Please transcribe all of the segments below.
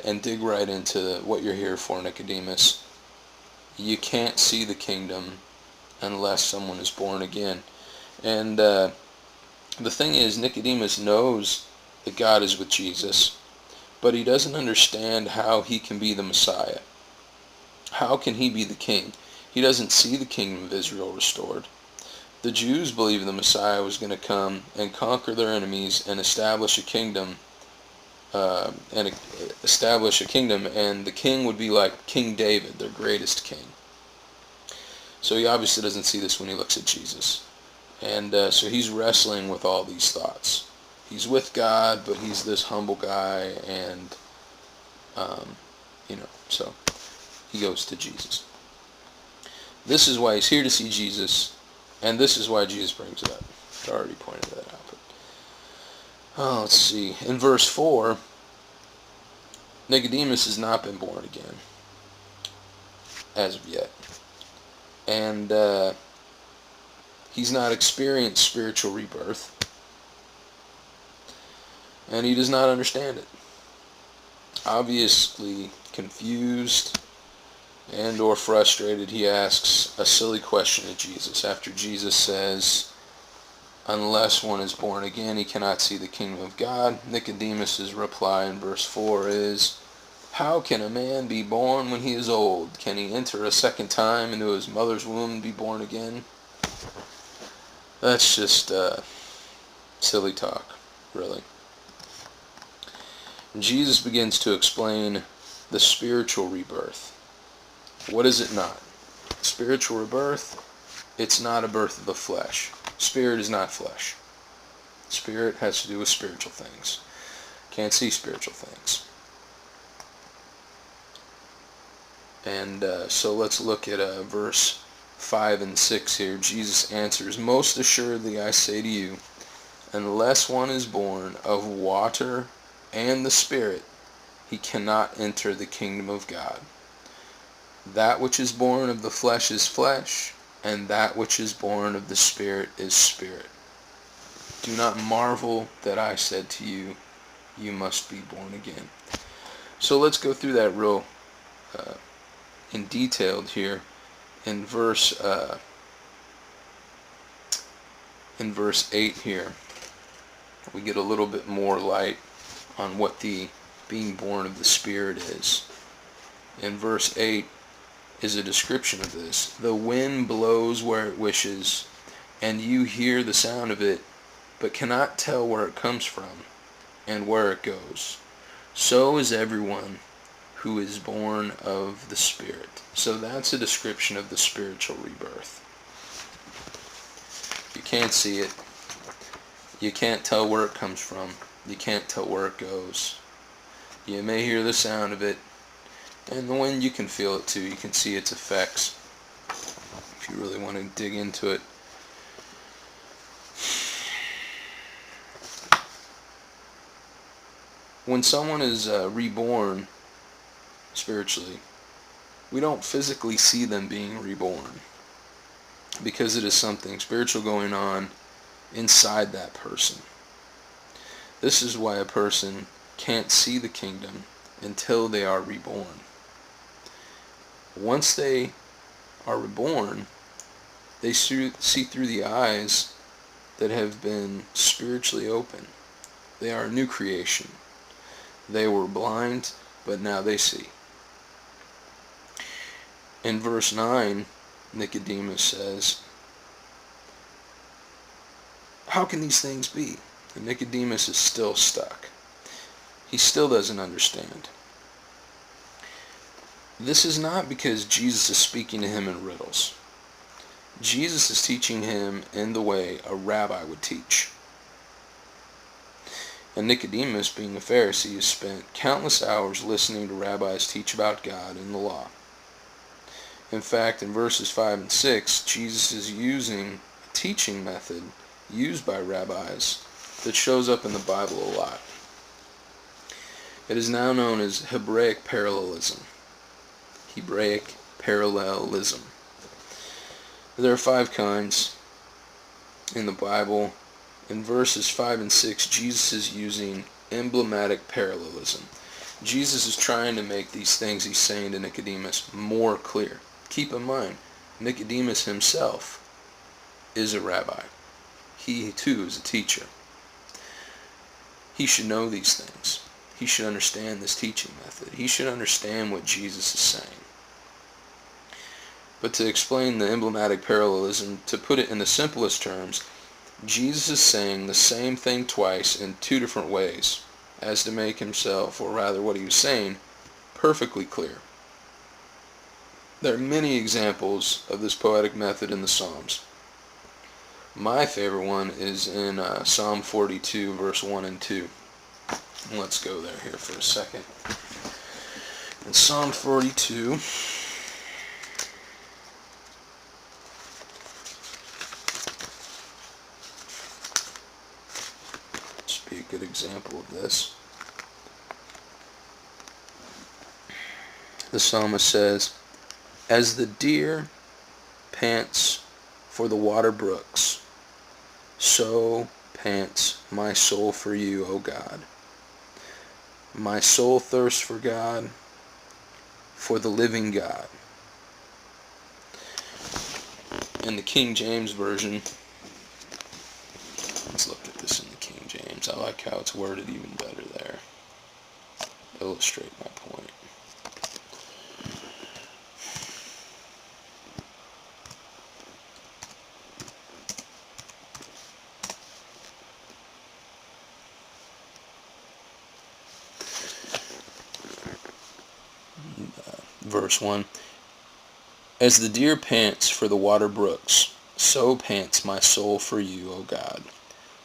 and dig right into what you're here for, Nicodemus. You can't see the kingdom unless someone is born again. And the thing is, Nicodemus knows that God is with Jesus, but he doesn't understand how he can be the Messiah. How can he be the king? He doesn't see the kingdom of Israel restored. The Jews believed the Messiah was going to come and conquer their enemies and establish a kingdom, and the king would be like King David, their greatest king. So he obviously doesn't see this when he looks at Jesus. And so he's wrestling with all these thoughts. He's with God, but he's this humble guy, and, so he goes to Jesus. This is why he's here to see Jesus, and this is why Jesus brings it up. I already pointed that out. But, let's see. In verse 4, Nicodemus has not been born again, as of yet. And he's not experienced spiritual rebirth, and he does not understand it. Obviously confused and or frustrated, he asks a silly question to Jesus. After Jesus says, unless one is born again, he cannot see the kingdom of God, Nicodemus' reply in verse 4 is, how can a man be born when he is old? Can he enter a second time into his mother's womb and be born again? That's just silly talk, really. And Jesus begins to explain the spiritual rebirth. What is it not? Spiritual rebirth, it's not a birth of the flesh. Spirit is not flesh. Spirit has to do with spiritual things. Can't see spiritual things. And so let's look at verse 5 and 6 here. Jesus answers, most assuredly I say to you, unless one is born of water and the Spirit, he cannot enter the kingdom of God. That which is born of the flesh is flesh, and that which is born of the Spirit is spirit. Do not marvel that I said to you, you must be born again. So let's go through that real in detailed here. In verse 8 here, we get a little bit more light on what the being born of the Spirit is. In verse 8 is a description of this. The wind blows where it wishes, and you hear the sound of it, but cannot tell where it comes from and where it goes. So is everyone who is born of the Spirit. So that's a description of the spiritual rebirth. You can't see it. You can't tell where it comes from. You can't tell where it goes. You may hear the sound of it, and the wind, you can feel it too. You can see its effects if you really want to dig into it. When someone is reborn spiritually, we don't physically see them being reborn, because it is something spiritual going on inside that person. This is why a person can't see the kingdom until they are reborn. Once they are reborn, they see through the eyes that have been spiritually open. They are a new creation. They were blind, but now they see. In verse 9, Nicodemus says, how can these things be? And Nicodemus is still stuck. He still doesn't understand. This is not because Jesus is speaking to him in riddles. Jesus is teaching him in the way a rabbi would teach. And Nicodemus, being a Pharisee, has spent countless hours listening to rabbis teach about God and the law. In fact, in verses 5 and 6, Jesus is using a teaching method used by rabbis that shows up in the Bible a lot. It is now known as Hebraic parallelism. Hebraic parallelism. There are 5 kinds in the Bible. In verses 5 and 6, Jesus is using emblematic parallelism. Jesus is trying to make these things he's saying to Nicodemus more clear. Keep in mind, Nicodemus himself is a rabbi. He too is a teacher. He should know these things. He should understand this teaching method. He should understand what Jesus is saying. But to explain the emblematic parallelism, to put it in the simplest terms, Jesus is saying the same thing twice in two different ways, as to make himself, or rather what he was saying, perfectly clear. There are many examples of this poetic method in the Psalms. My favorite one is in Psalm 42, verse 1 and 2. Let's go there here for a second. In Psalm 42, let's be a good example of this. The psalmist says, "As the deer pants for the water brooks, so pants my soul for you, O God. My soul thirsts for God, for the living God." In the King James Version, let's look at this in the King James. I like how it's worded even better there. Illustrate my point. Verse 1, "As the deer pants for the water brooks, so pants my soul for you, O God.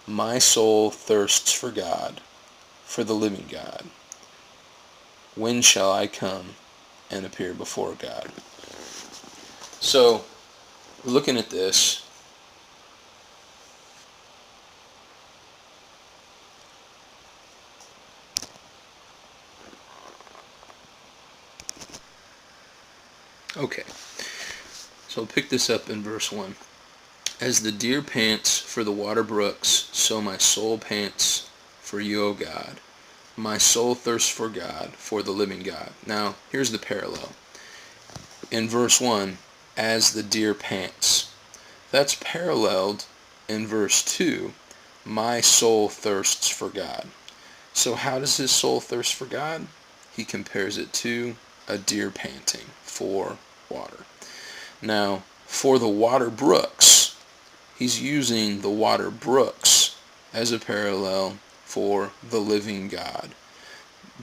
My soul thirsts for God, for the living God. When shall I come and appear before God?" So, looking at this, okay, so pick this up in verse 1. "As the deer pants for the water brooks, so my soul pants for you, O God. My soul thirsts for God, for the living God." Now, here's the parallel. In verse 1, "as the deer pants." That's paralleled in verse 2, "my soul thirsts for God." So how does his soul thirst for God? He compares it to a deer panting for water. Now, for the water brooks, he's using the water brooks as a parallel for the living God.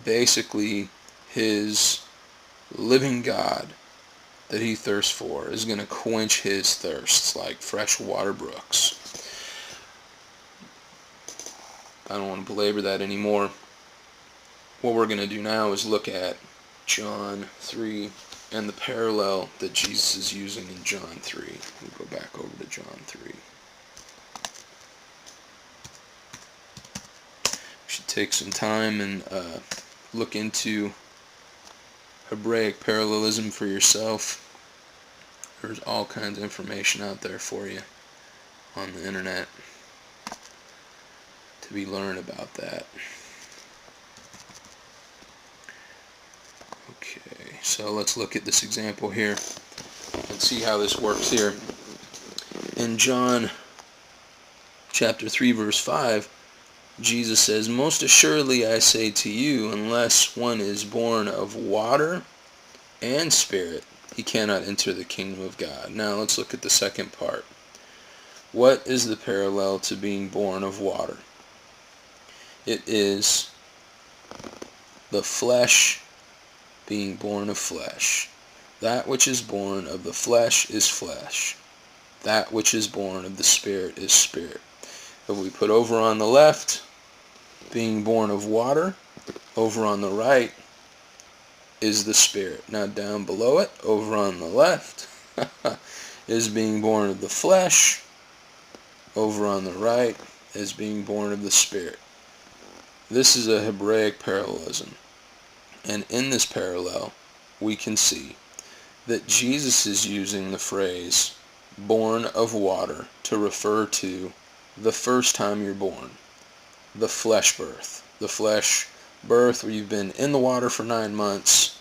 Basically, his living God that he thirsts for is going to quench his thirsts like fresh water brooks. I don't want to belabor that anymore. What we're going to do now is look at John 3 and the parallel that Jesus is using in John 3. We'll go back over to John 3. You should take some time and look into Hebraic parallelism for yourself. There's all kinds of information out there for you on the internet to be learned about that. Okay, so let's look at this example here and see how this works here. In John chapter 3 verse 5, Jesus says, "Most assuredly I say to you, unless one is born of water and spirit, he cannot enter the kingdom of God." Now let's look at the second part. What is the parallel to being born of water? It is the flesh being born of flesh. That which is born of the flesh is flesh. That which is born of the spirit is spirit. If we put over on the left, being born of water, over on the right is the spirit. Now down below it, over on the left, is being born of the flesh. Over on the right is being born of the spirit. This is a Hebraic parallelism. And in this parallel, we can see that Jesus is using the phrase born of water to refer to the first time you're born, the flesh birth, the flesh birth, where you've been in the water for 9 months,